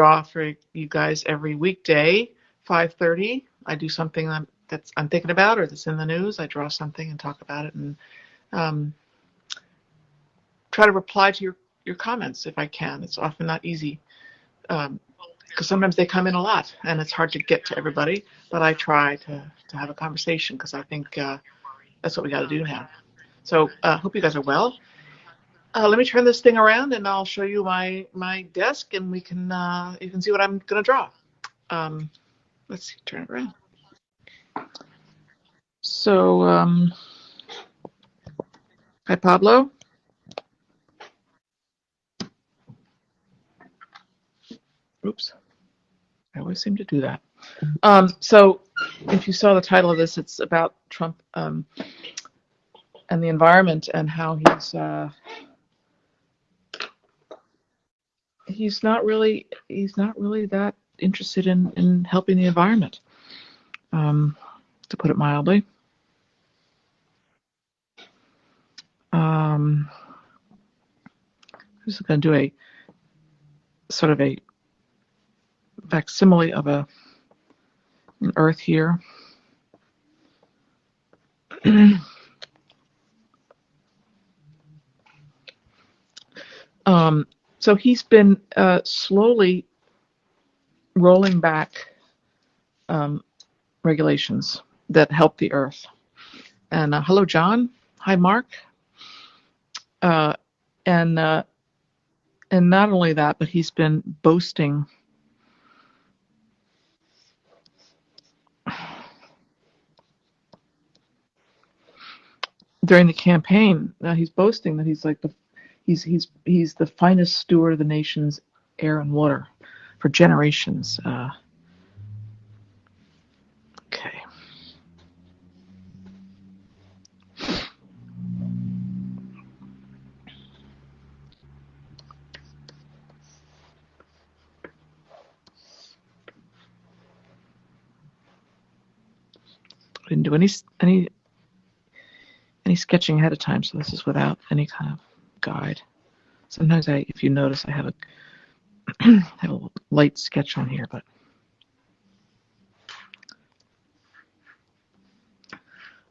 draw for you guys every weekday, 5:30. I do something that's I'm thinking about or that's in the news. I draw something and talk about it, and um, try to reply to your comments if I can. It's often not easy because sometimes they come in a lot and it's hard to get to everybody. But I try to have a conversation because I think that's what we got to do now. So hope you guys are well. Let me turn this thing around and I'll show you my desk and we can you can see what I'm gonna draw. Um, let's see, turn it around. So hi Pablo. Oops, I always seem to do that. So if you saw the title of this, it's about Trump and the environment and how he's not really that interested in helping the environment, to put it mildly. I'm just going to do a sort of a facsimile of an Earth here. So he's been slowly rolling back regulations that help the Earth. And hello, John. Hi, Mark. And not only that, but he's been boasting during the campaign. He's boasting that he's like he's the finest steward of the nation's air and water for generations. Okay. I didn't do any sketching ahead of time, so this is without any kind of guide. Sometimes if you notice, I have a have a light sketch on here, but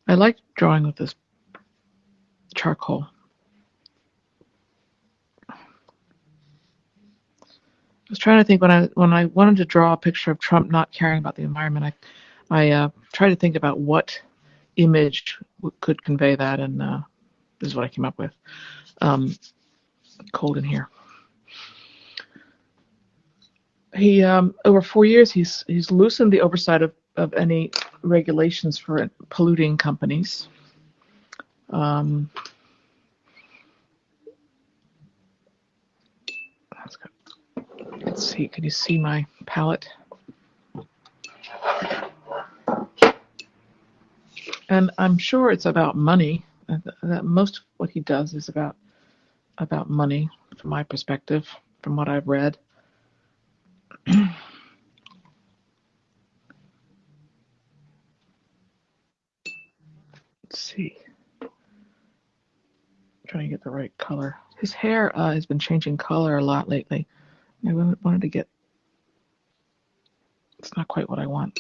I like drawing with this charcoal. I was trying to think when I wanted to draw a picture of Trump not caring about the environment, I tried to think about what image could convey that, and this is what I came up with. Cold in here. He over 4 years he's loosened the oversight of any regulations for polluting companies. Let's see, can you see my palette? And I'm sure it's about money. That most of what he does is about money, from my perspective, from what I've read. Let's see. I'm trying to get the right color. His hair has been changing color a lot lately. I wanted to get. It's not quite what I want.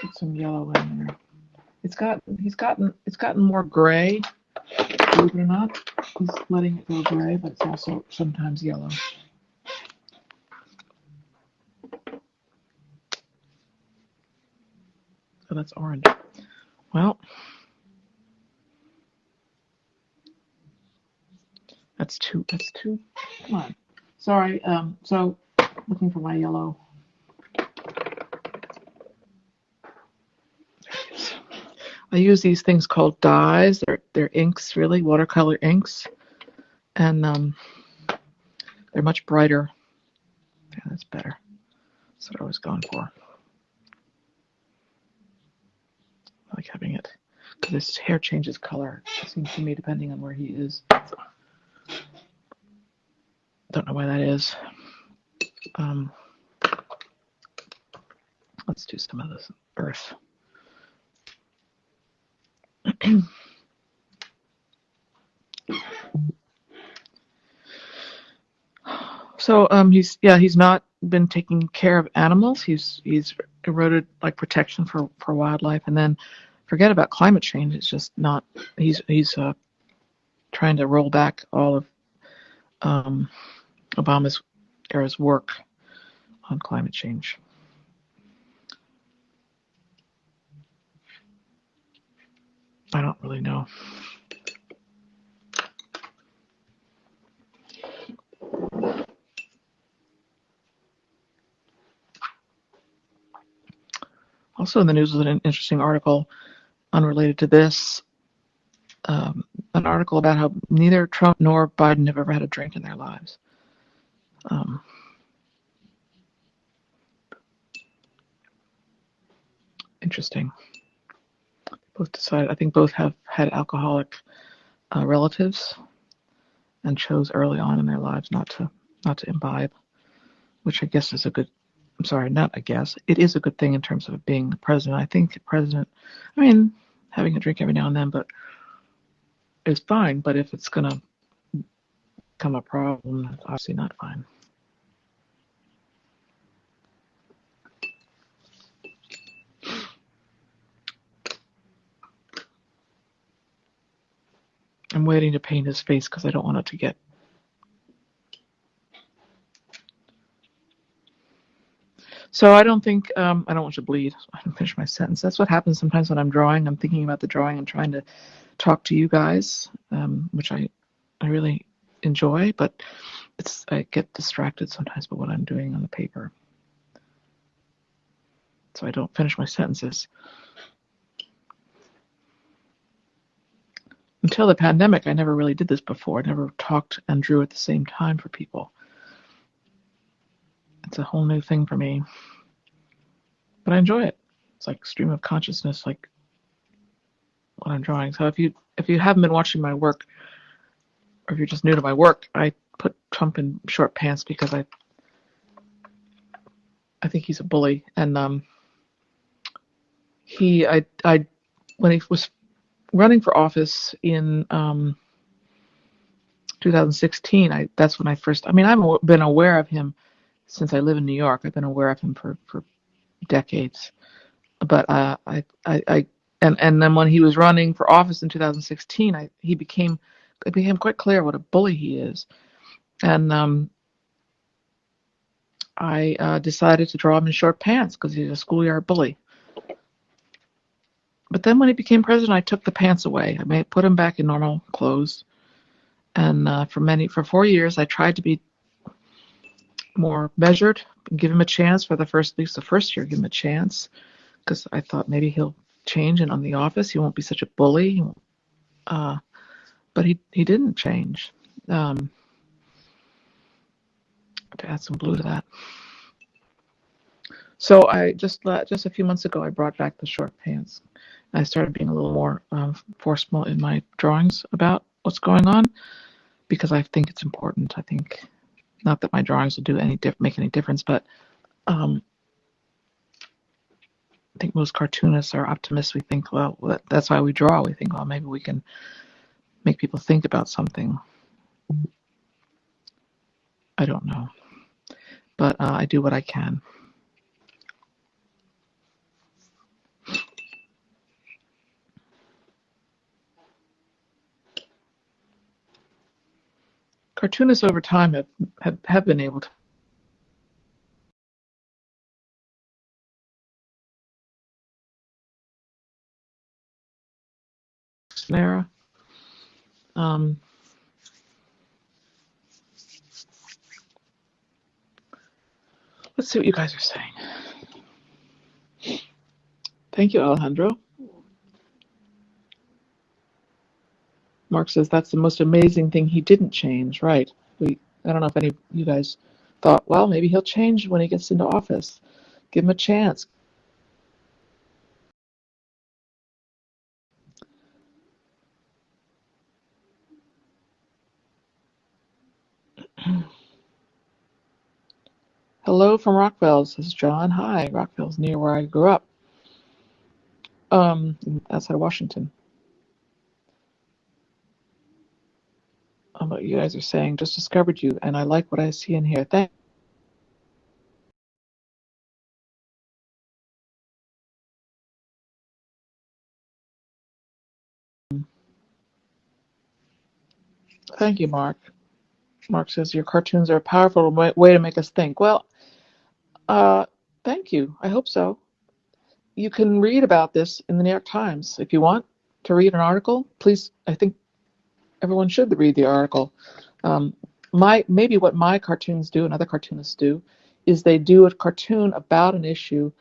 Put some yellow in there. It's gotten more gray. Believe it or not, he's letting it go gray, but it's also sometimes yellow. So that's orange. Well, that's two. Come on. Sorry. So looking for my yellow. I use these things called dyes. They're inks, really, watercolor inks, and they're much brighter. Yeah, that's better. That's what I was going for. I like having it because his hair changes color. It seems to me, depending on where he is. Don't know why that is. Let's do some of this earth. he's not been taking care of animals. He's eroded like protection for wildlife, and then forget about climate change. It's just not. He's trying to roll back all of um, Obama's era's work on climate change. I don't really know. Also in the news was an interesting article unrelated to this, an article about how neither Trump nor Biden have ever had a drink in their lives. Interesting. Both decided. I think both have had alcoholic relatives and chose early on in their lives not to imbibe, which I guess is a good. I'm sorry, not I guess. It is a good thing in terms of being the president. I think the president. I mean, having a drink every now and then, but is fine. But if it's gonna become a problem, it's obviously not fine. I'm waiting to paint his face because I don't want it to get. So I don't think I don't want you to bleed. I didn't finish my sentence. That's what happens sometimes when I'm drawing. I'm thinking about the drawing and trying to talk to you guys, which I really enjoy, but I get distracted sometimes by what I'm doing on the paper, so I don't finish my sentences. Until the pandemic, I never really did this before. I never talked and drew at the same time for people. It's a whole new thing for me, but I enjoy it. It's like stream of consciousness, like what I'm drawing. So if you haven't been watching my work, or if you're just new to my work, I put Trump in short pants because I think he's a bully, and when he was running for office in 2016, that's when I first. I mean, I've been aware of him since I live in New York. I've been aware of him for decades, but and then when he was running for office in 2016, it became quite clear what a bully he is, and I decided to draw him in short pants because he's a schoolyard bully. But then when he became president, I took the pants away. I put him back in normal clothes, and for 4 years, I tried to be more measured, give him a chance for at least the first year, give him a chance, because I thought maybe he'll change and on the office he won't be such a bully. But he didn't change. To add some blue to that. So I just a few months ago I brought back the short pants. I started being a little more forceful in my drawings about what's going on because I think it's important. I think not that my drawings will make any difference, but I think most cartoonists are optimists. We think, well, that's why we draw. We think, well, maybe we can make people think about something. I don't know, but I do what I can. Cartoonists over time have been able to era. Let's see what you guys are saying. Thank you, Alejandro. Mark says that's the most amazing thing he didn't change. Right. I don't know if any of you guys thought, well, maybe he'll change when he gets into office. Give him a chance. Hello from Rockville, says John. Hi, Rockville's near where I grew up. Outside of Washington. what you guys are saying. Just discovered you, and I like what I see in here. Thank you, Mark. Mark says your cartoons are a powerful way to make us think. Well, uh, thank you. I hope so. You can read about this in the New York Times if you want to read an article. Please, I think everyone should read the article. Um, maybe what my cartoons do and other cartoonists do is they do a cartoon about an issue